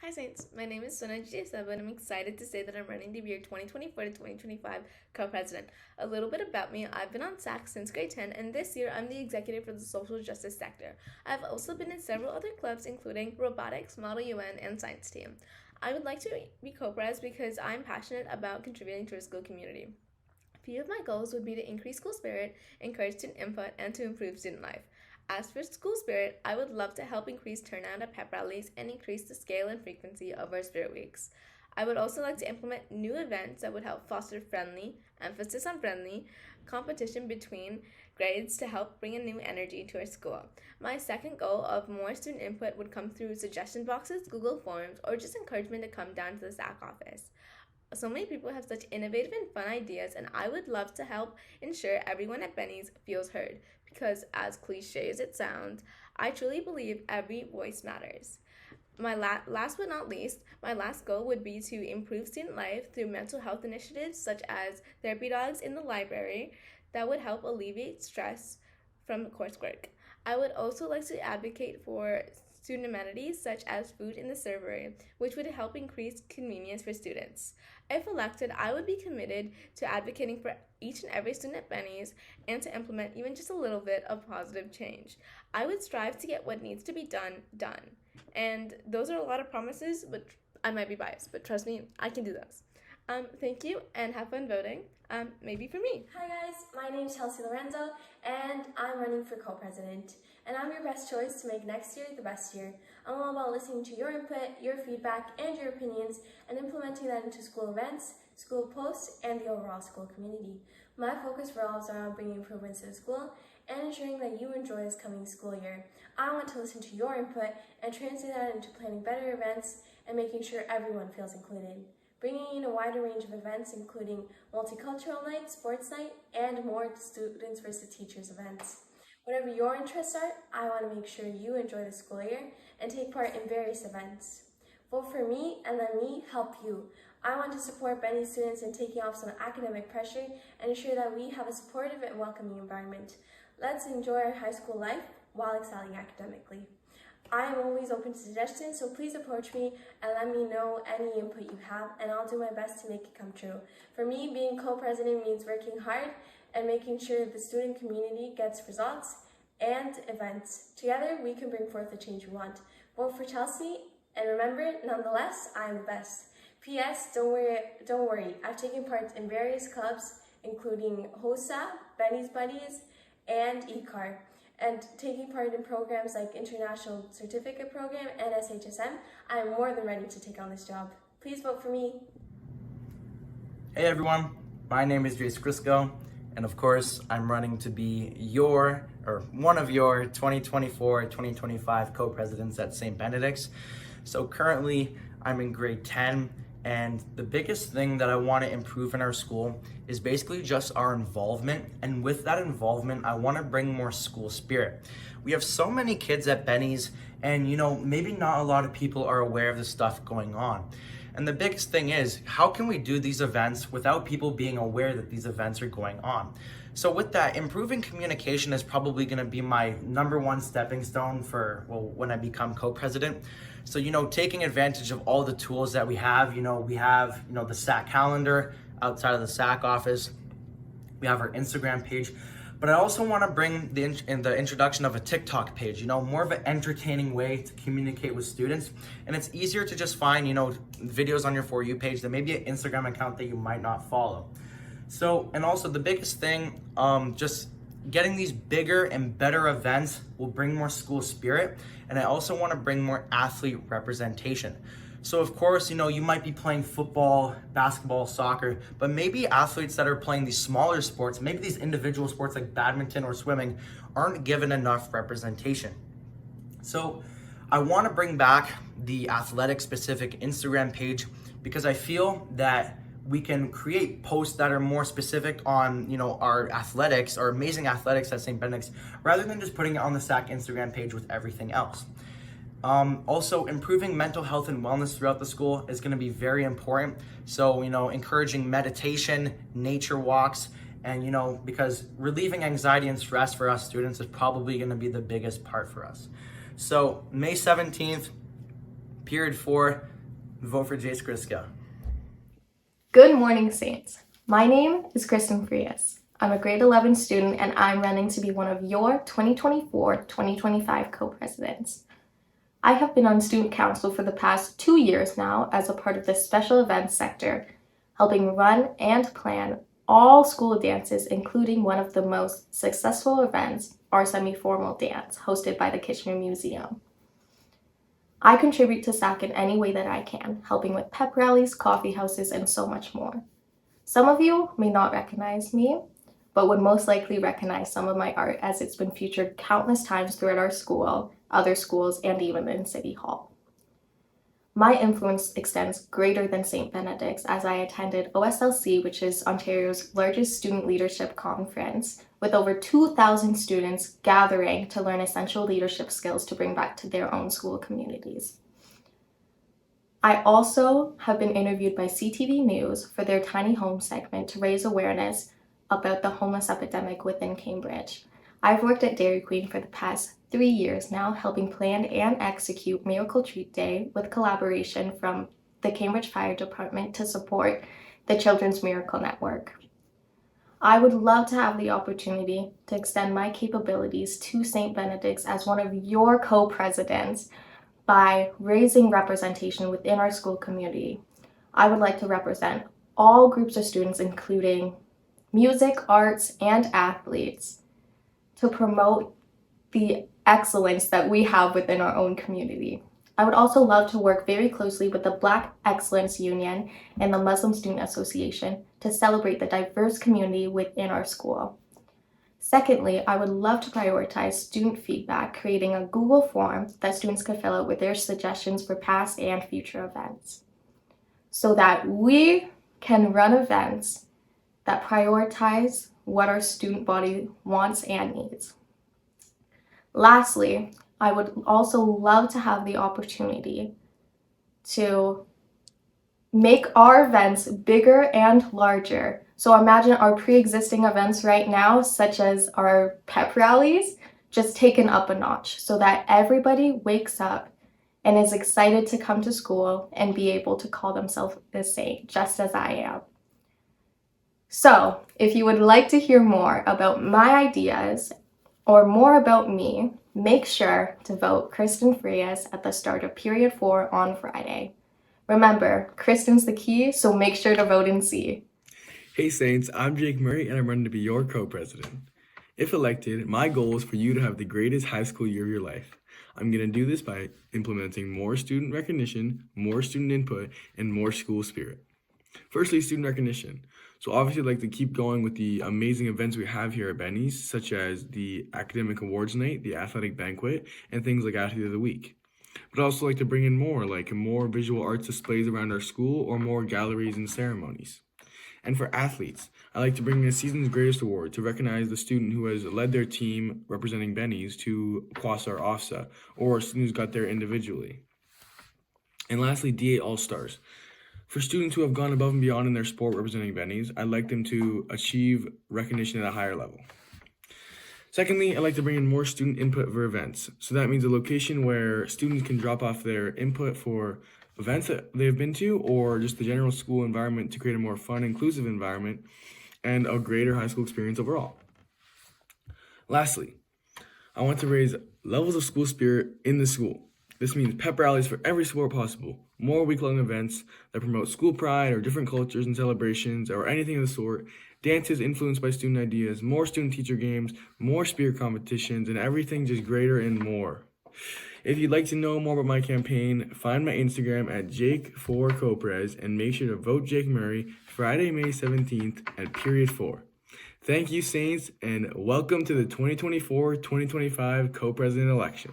Hi Saints, my name is Sona J7 and I'm excited to say that I'm running the year 2024 to 2025 co-president. A little bit about me, I've been on SAC since grade 10 and this year I'm the executive for the social justice sector. I've also been in several other clubs including robotics, Model UN, and science team. I would like to be co-pres because I'm passionate about contributing to our school community. A few of my goals would be to increase school spirit, encourage student input, and to improve student life. As for school spirit, I would love to help increase turnout at pep rallies and increase the scale and frequency of our spirit weeks. I would also like to implement new events that would help foster friendly, emphasis on friendly, competition between grades to help bring a new energy to our school. My second goal of more student input would come through suggestion boxes, Google Forms, or just encouragement to come down to the SAC office. So many people have such innovative and fun ideas, and I would love to help ensure everyone at Benny's feels heard. Because, as cliche as it sounds, I truly believe every voice matters. Last but not least, my last goal would be to improve student life through mental health initiatives such as therapy dogs in the library that would help alleviate stress from coursework. I would also like to advocate for student amenities such as food in the servery, which would help increase convenience for students. If elected, I would be committed to advocating for each and every student at Benny's and to implement even just a little bit of positive change. I would strive to get what needs to be done. And those are a lot of promises, but I might be biased, but trust me, I can do those. Thank you and have fun voting. Maybe for me. Hi guys, my name is Chelsea Lorenzo and I'm running for co-president. And I'm your best choice to make next year the best year. I'm all about listening to your input, your feedback, and your opinions and implementing that into school events, school posts, and the overall school community. My focus revolves around bringing improvements to the school and ensuring that you enjoy this coming school year. I want to listen to your input and translate that into planning better events and making sure everyone feels included. Bringing in a wider range of events including multicultural night, sports night, and more students versus teachers events. Whatever your interests are, I want to make sure you enjoy the school year and take part in various events. Vote for me and let me help you. I want to support Benny students in taking off some academic pressure and ensure that we have a supportive and welcoming environment. Let's enjoy our high school life while excelling academically. I am always open to suggestions, so please approach me and let me know any input you have, and I'll do my best to make it come true. For me, being co-president means working hard and making sure the student community gets results and events. Together, we can bring forth the change we want. Vote for Chelsea, and remember, nonetheless, I am the best. P.S. Don't worry. I've taken part in various clubs, including HOSA, Benny's Buddies, and ECAR. And taking part in programs like International Certificate Program and SHSM, I am more than ready to take on this job. Please vote for me. Hey everyone, my name is Jace Crisco, and of course, I'm running to be one of your 2024-2025 co-presidents at St. Benedict's. So currently, I'm in grade 10, and the biggest thing that I want to improve in our school is basically just our involvement. And with that involvement, I want to bring more school spirit. We have so many kids at Benny's, and maybe not a lot of people are aware of the stuff going on. And the biggest thing is, how can we do these events without people being aware that these events are going on? So with that, improving communication is probably going to be my number one stepping stone for, when I become co-president. So, taking advantage of all the tools that we have, we have, the SAC calendar outside of the SAC office. We have our Instagram page. But I also want to bring the introduction of a TikTok page, more of an entertaining way to communicate with students. And it's easier to just find, videos on your For You page than maybe an Instagram account that you might not follow. So, and also the biggest thing, just getting these bigger and better events will bring more school spirit. And I also want to bring more athlete representation. So of course, you might be playing football, basketball, soccer, but maybe athletes that are playing these smaller sports, maybe these individual sports like badminton or swimming, aren't given enough representation. So I want to bring back the athletic specific Instagram page because I feel that we can create posts that are more specific on, our athletics, our amazing athletics at St. Benedict's, rather than just putting it on the SAC Instagram page with everything else. Also, improving mental health and wellness throughout the school is going to be very important. So, encouraging meditation, nature walks, and, because relieving anxiety and stress for us students is probably going to be the biggest part for us. So, May 17th, period 4, Vote for Jace Krisko. Good morning, Saints. My name is Kristen Frias. I'm a grade 11 student and I'm running to be one of your 2024-2025 co-presidents. I have been on student council for the past 2 years now as a part of the special events sector, helping run and plan all school dances, including one of the most successful events, our semi-formal dance, hosted by the Kitchener Museum. I contribute to SAC in any way that I can, helping with pep rallies, coffee houses, and so much more. Some of you may not recognize me, but would most likely recognize some of my art as it's been featured countless times throughout our school, other schools, and even in City Hall. My influence extends greater than St. Benedict's as I attended OSLC, which is Ontario's largest student leadership conference, with over 2,000 students gathering to learn essential leadership skills to bring back to their own school communities. I also have been interviewed by CTV News for their Tiny Home segment to raise awareness about the homeless epidemic within Cambridge. I've worked at Dairy Queen for the past 3 years now, helping plan and execute Miracle Treat Day with collaboration from the Cambridge Fire Department to support the Children's Miracle Network. I would love to have the opportunity to extend my capabilities to St. Benedict's as one of your co-presidents by raising representation within our school community. I would like to represent all groups of students, including music, arts, and athletes, to promote the excellence that we have within our own community. I would also love to work very closely with the Black Excellence Union and the Muslim Student Association to celebrate the diverse community within our school. Secondly, I would love to prioritize student feedback, creating a Google form that students can fill out with their suggestions for past and future events, so that we can run events that prioritize what our student body wants and needs. Lastly, I would also love to have the opportunity to make our events bigger and larger. So imagine our pre-existing events right now, such as our pep rallies, just taken up a notch so that everybody wakes up and is excited to come to school and be able to call themselves a saint, just as I am. So if you would like to hear more about my ideas or more about me, make sure to vote Kristen Frias at the start of period 4 on Friday. Remember, Kristen's the key, so make sure to vote in C. Hey Saints, I'm Jake Murray and I'm running to be your co-president. If elected, my goal is for you to have the greatest high school year of your life. I'm going to do this by implementing more student recognition, more student input, and more school spirit. Firstly, student recognition. So obviously I'd like to keep going with the amazing events we have here at Benny's, such as the Academic Awards Night, the Athletic Banquet, and things like Athlete of the Week. But I'd also like to bring in more visual arts displays around our school or more galleries and ceremonies. And for athletes, I like to bring in a Season's Greatest Award to recognize the student who has led their team representing Benny's to Quasar OFSA, or a student who's got there individually. And lastly, D8 All-Stars. For students who have gone above and beyond in their sport representing Benny's, I'd like them to achieve recognition at a higher level. Secondly, I'd like to bring in more student input for events. So that means a location where students can drop off their input for events that they've been to, or just the general school environment to create a more fun, inclusive environment and a greater high school experience overall. Lastly, I want to raise levels of school spirit in the school. This means pep rallies for every sport possible, more week-long events that promote school pride or different cultures and celebrations or anything of the sort, dances influenced by student ideas, more student-teacher games, more spirit competitions, and everything just greater and more. If you'd like to know more about my campaign, find my Instagram at Jake4Copres and make sure to vote Jake Murray Friday, May 17th at period 4. Thank you, Saints, and welcome to the 2024-2025 co-president election.